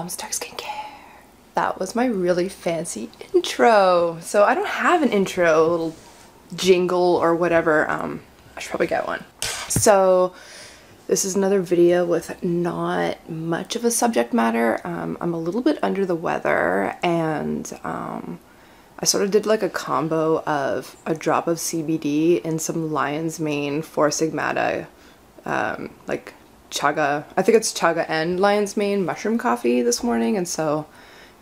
Star Skincare. That was my really fancy intro. So I don't have an intro, a little jingle or whatever. I should probably get one. So this is another video with not much of a subject matter. I'm a little bit under the weather, and I sort of did like a combo of a drop of CBD and some lion's mane, Four Sigmata, like chaga, I think it's chaga and lion's mane mushroom coffee this morning, and so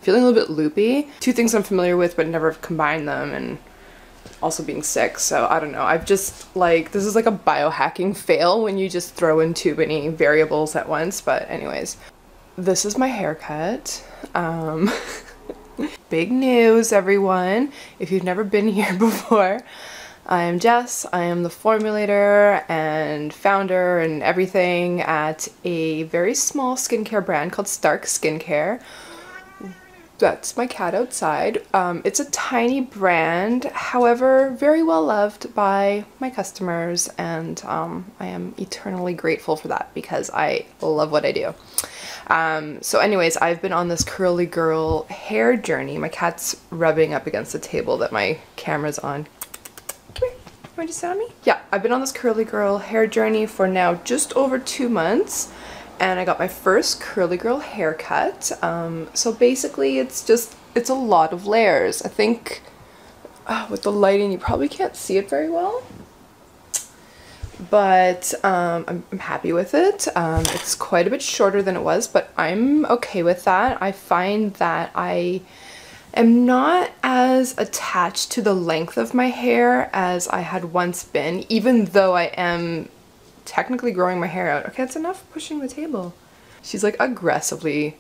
feeling a little bit loopy. Two things I'm familiar with but never combined them, and also being sick, so I don't know. I've just like, this is like a biohacking fail when you just throw in too many variables at once. But anyways, this is my haircut. Big news, everyone, if you've never been here before. I am Jess. I am the formulator and founder and everything at a very small skincare brand called Stark Skincare. That's my cat outside. It's a tiny brand, however, very well loved by my customers, and I am eternally grateful for that because I love what I do. So anyways, I've been on this curly girl hair journey. My cat's rubbing up against the table that my camera's on. Come here. You want to sit on me? Yeah, I've been on this curly girl hair journey for now just over 2 months. And I got my first curly girl haircut. So basically it's a lot of layers. I think with the lighting you probably can't see it very well, but I'm happy with it. It's quite a bit shorter than it was, but I'm okay with that. I find that I am not as attached to the length of my hair as I had once been, even though I am technically growing my hair out. Okay, that's enough pushing the table. She's like aggressively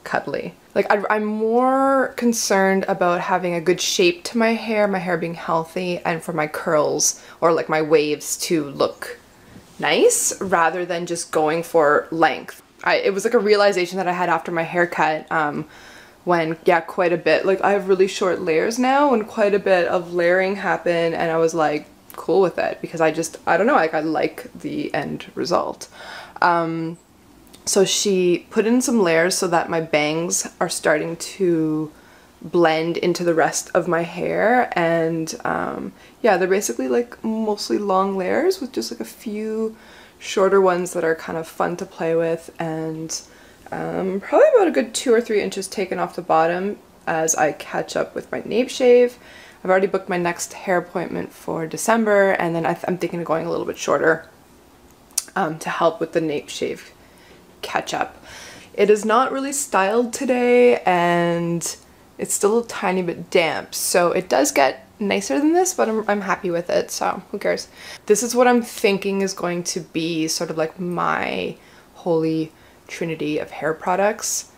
cuddly. Like I'm more concerned about having a good shape to my hair being healthy, and for my curls or like my waves to look nice rather than just going for length. It was like a realization that I had after my haircut when, yeah, quite a bit, like I have really short layers now and quite a bit of layering happened, and I was like, cool with it because I don't know, like I like the end result. So she put in some layers so that my bangs are starting to blend into the rest of my hair, and yeah, they're basically like mostly long layers with just like a few shorter ones that are kind of fun to play with, and probably about a good 2 or 3 inches taken off the bottom as I catch up with my nape shave. I've already booked my next hair appointment for December, and then I'm thinking of going a little bit shorter to help with the nape shave catch up. It is not really styled today, and it's still a tiny bit damp, so it does get nicer than this, but I'm happy with it, so who cares. This is what I'm thinking is going to be sort of like my holy trinity of hair products.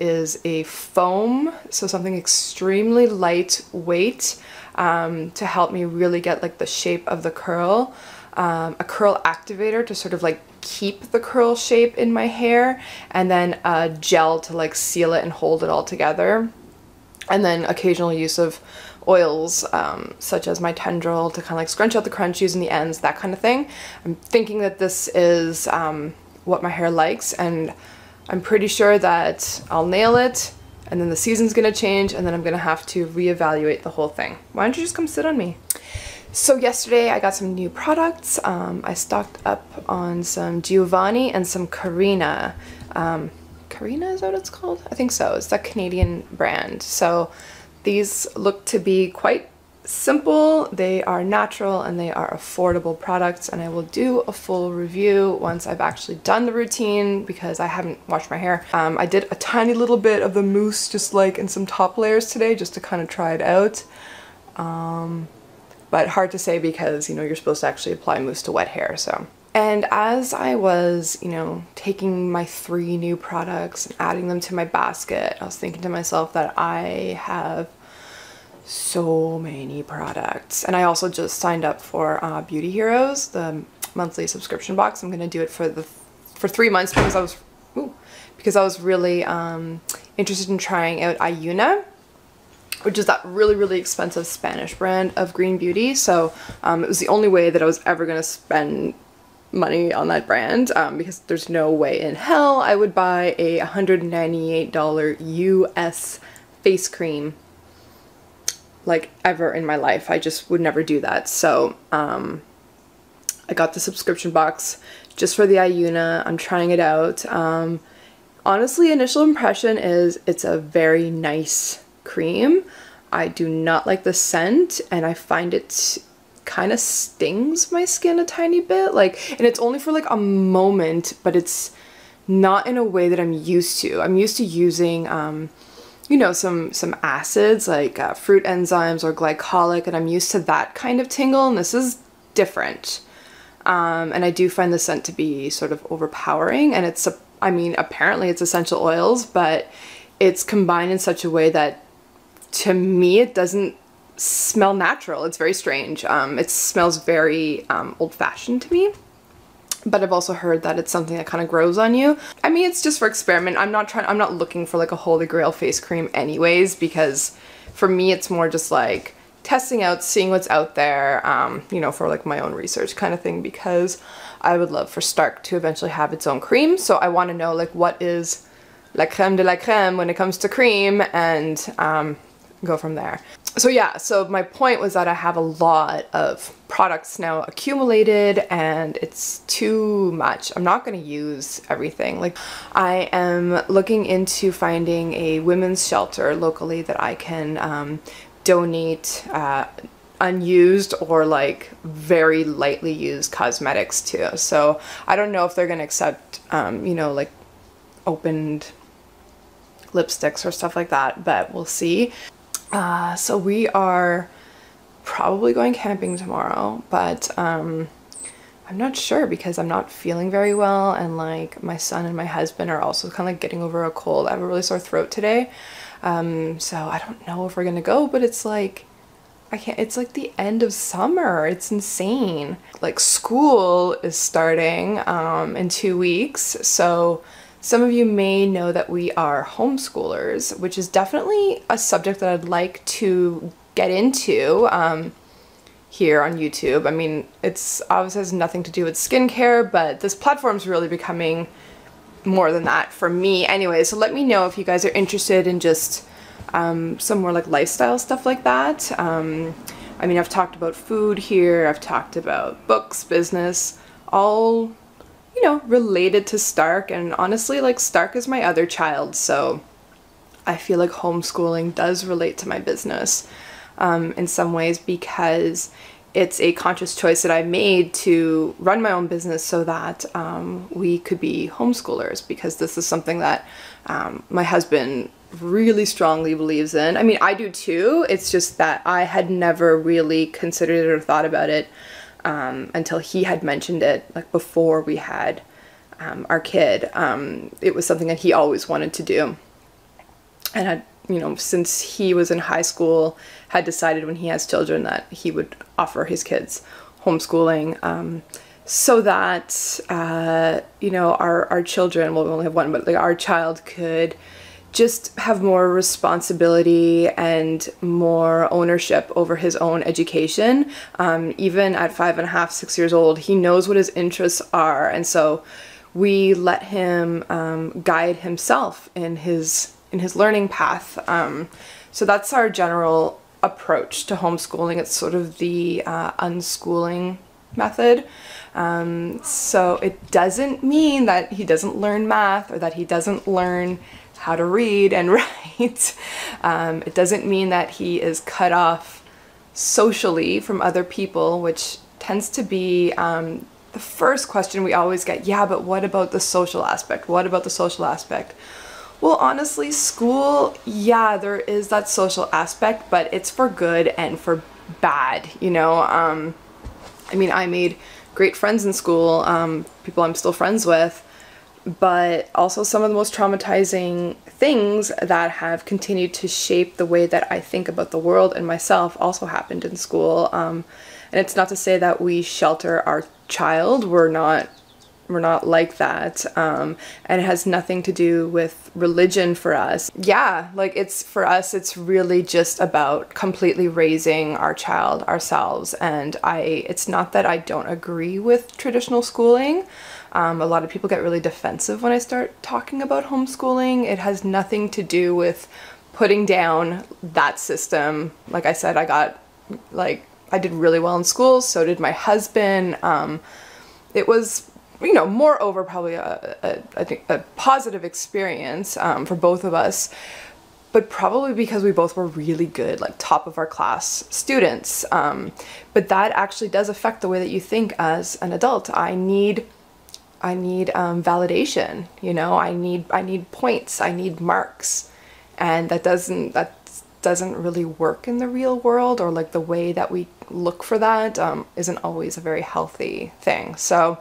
Is a foam, so something extremely lightweight to help me really get like the shape of the curl, a curl activator to sort of like keep the curl shape in my hair, and then a gel to like seal it and hold it all together, and then occasional use of oils such as my tendril to kind of like scrunch out the crunchies and the ends, that kind of thing. I'm thinking that this is what my hair likes, and I'm pretty sure that I'll nail it, and then the season's gonna change, and then I'm gonna have to reevaluate the whole thing. Why don't you just come sit on me? So yesterday I got some new products. I stocked up on some Giovanni and some Carina. Carina, is that what it's called? I think so. It's that Canadian brand. So these look to be quite simple, they are natural, and they are affordable products, and I will do a full review once I've actually done the routine because I haven't washed my hair. I did a tiny little bit of the mousse just like in some top layers today just to kind of try it out, but hard to say because, you know, you're supposed to actually apply mousse to wet hair. So, and as I was, you know, taking my 3 new products and adding them to my basket, I was thinking to myself that I have so many products. And I also just signed up for Beauty Heroes, the monthly subscription box. I'm gonna do it for 3 months because I was really interested in trying out Ayuna, which is that really expensive Spanish brand of green beauty. So it was the only way that I was ever gonna spend money on that brand because there's no way in hell I would buy a $198 US face cream like ever in my life. I just would never do that. So I got the subscription box just for the Iuna. I'm trying it out. Honestly, initial impression is it's a very nice cream. I do not like the scent, and I find it kind of stings my skin a tiny bit. Like, and it's only for like a moment, but it's not in a way that I'm used to. I'm used to using, you know, some acids like fruit enzymes or glycolic, and I'm used to that kind of tingle, and this is different. And I do find the scent to be sort of overpowering, and it's, I mean, apparently it's essential oils, but it's combined in such a way that to me it doesn't smell natural. It's very strange. It smells very old-fashioned to me, but I've also heard that it's something that kind of grows on you. I mean, it's just for experiment. I'm not looking for like a holy grail face cream anyways, because for me it's more just like testing out, seeing what's out there, you know, for like my own research kind of thing, because I would love for Stark to eventually have its own cream. So I want to know like what is la crème de la crème when it comes to cream, and go from there. So yeah, so my point was that I have a lot of products now accumulated, and it's too much. I'm not going to use everything. Like, I am looking into finding a women's shelter locally that I can donate unused or like very lightly used cosmetics to. So I don't know if they're going to accept, you know, like opened lipsticks or stuff like that, but we'll see. So we are probably going camping tomorrow, but I'm not sure because I'm not feeling very well, and like my son and my husband are also kind of like getting over a cold. I have a really sore throat today, so I don't know if we're gonna go, but it's like I can't, it's like the end of summer. It's insane. Like, school is starting in 2 weeks, so some of you may know that we are homeschoolers, which is definitely a subject that I'd like to get into here on YouTube. I mean, it's obviously has nothing to do with skincare, but this platform's really becoming more than that for me anyway. So let me know if you guys are interested in just some more like lifestyle stuff like that. I mean, I've talked about food here, I've talked about books, business, all, you know, related to Stark, and honestly, like, Stark is my other child, so I feel like homeschooling does relate to my business in some ways, because it's a conscious choice that I made to run my own business so that we could be homeschoolers, because this is something that my husband really strongly believes in. I mean, I do too. It's just that I had never really considered it or thought about it until he had mentioned it, like before we had our kid. It was something that he always wanted to do, and had, you know, since he was in high school, had decided when he has children that he would offer his kids homeschooling, so that you know, our children, well, we only have one, but like our child could just have more responsibility and more ownership over his own education. Even at 5.5, 6 years old, he knows what his interests are, and so we let him guide himself in his learning path. So that's our general approach to homeschooling. It's sort of the unschooling method. So it doesn't mean that he doesn't learn math or that he doesn't learn how to read and write. It doesn't mean that he is cut off socially from other people, which tends to be the first question we always get. Yeah, but what about the social aspect? What about the social aspect? Well, honestly, school, yeah, there is that social aspect, but it's for good and for bad, you know? I mean, I made great friends in school, people I'm still friends with, but also some of the most traumatizing things that have continued to shape the way that I think about the world and myself also happened in school. And it's not to say that we shelter our child. We're not not like that. And it has nothing to do with religion for us. Yeah, like for us, it's really just about completely raising our child ourselves. And it's not that I don't agree with traditional schooling. A lot of people get really defensive when I start talking about homeschooling. It has nothing to do with putting down that system. Like I said, I did really well in school, so did my husband. It was, moreover, probably I think a positive experience for both of us, but probably because we both were really good, like top of our class students. But that actually does affect the way that you think as an adult. I need validation, I need points, I need marks, and that doesn't really work in the real world, or like the way that we look for that isn't always a very healthy thing. So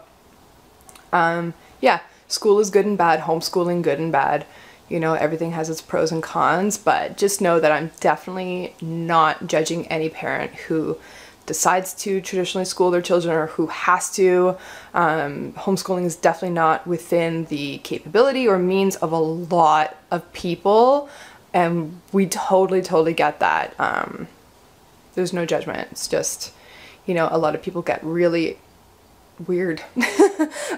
yeah, school is good and bad, homeschooling good and bad, everything has its pros and cons, but just know that I'm definitely not judging any parent who decides to traditionally school their children or who has to. Homeschooling is definitely not within the capability or means of a lot of people, and we totally get that. There's no judgment. It's just, a lot of people get really weird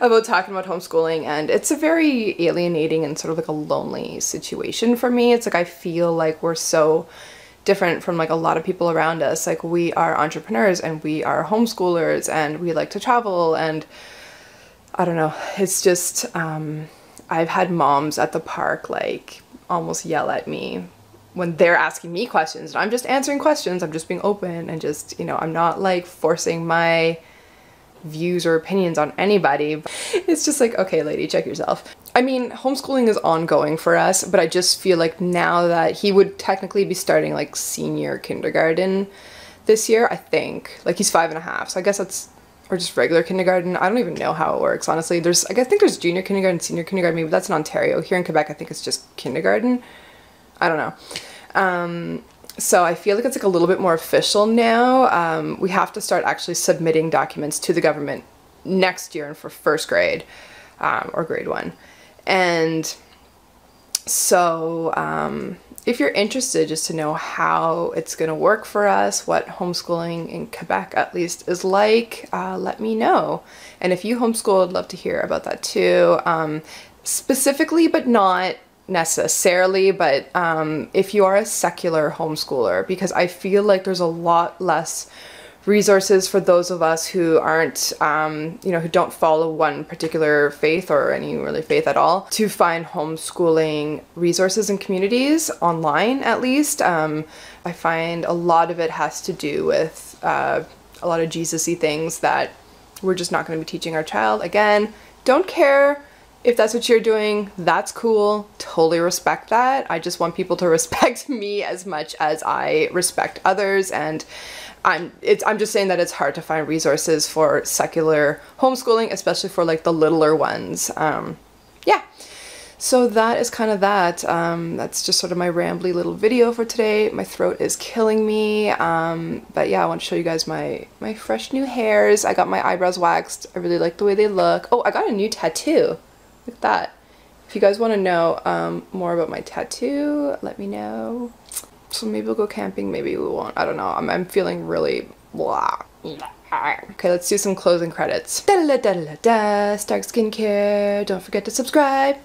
about talking about homeschooling, and it's a very alienating and sort of like a lonely situation for me. It's like I feel like we're so different from like a lot of people around us. Like, we are entrepreneurs and we are homeschoolers and we like to travel, and I don't know, it's just I've had moms at the park like almost yell at me when they're asking me questions, and I'm just answering questions. I'm just being open and just, I'm not like forcing my views or opinions on anybody. It's just like, okay, lady, check yourself. I mean, homeschooling is ongoing for us, but I just feel like now that he would technically be starting like senior kindergarten this year, I think. Like, he's 5.5, so I guess that's, or just regular kindergarten. I don't even know how it works, honestly. I think there's junior kindergarten, senior kindergarten, maybe that's in Ontario. Here in Quebec, I think it's just kindergarten. I don't know. So I feel like it's like a little bit more official now. We have to start actually submitting documents to the government next year and for first grade, or grade 1. And so if you're interested just to know how it's going to work for us, what homeschooling in Quebec at least is like, let me know. And if you homeschool, I'd love to hear about that too. Specifically, but not necessarily, but if you are a secular homeschooler, because I feel like there's a lot less resources for those of us who aren't, who don't follow one particular faith or any really faith at all, to find homeschooling resources and communities online, at least. I find a lot of it has to do with a lot of Jesus-y things that we're just not going to be teaching our child. Again, don't care if that's what you're doing, that's cool, totally respect that. I just want people to respect me as much as I respect others, and I'm just saying that it's hard to find resources for secular homeschooling, especially for like the littler ones. Yeah, so that is kind of that. That's just sort of my rambly little video for today. My throat is killing me, but yeah, I want to show you guys my fresh new hairs. I got my eyebrows waxed. I really like the way they look. Oh, I got a new tattoo. Look at that. If you guys want to know more about my tattoo, let me know. So maybe we'll go camping, maybe we won't. I don't know. I'm feeling really blah. Okay, let's do some closing credits. Da da da da da. Stark Skincare. Don't forget to subscribe.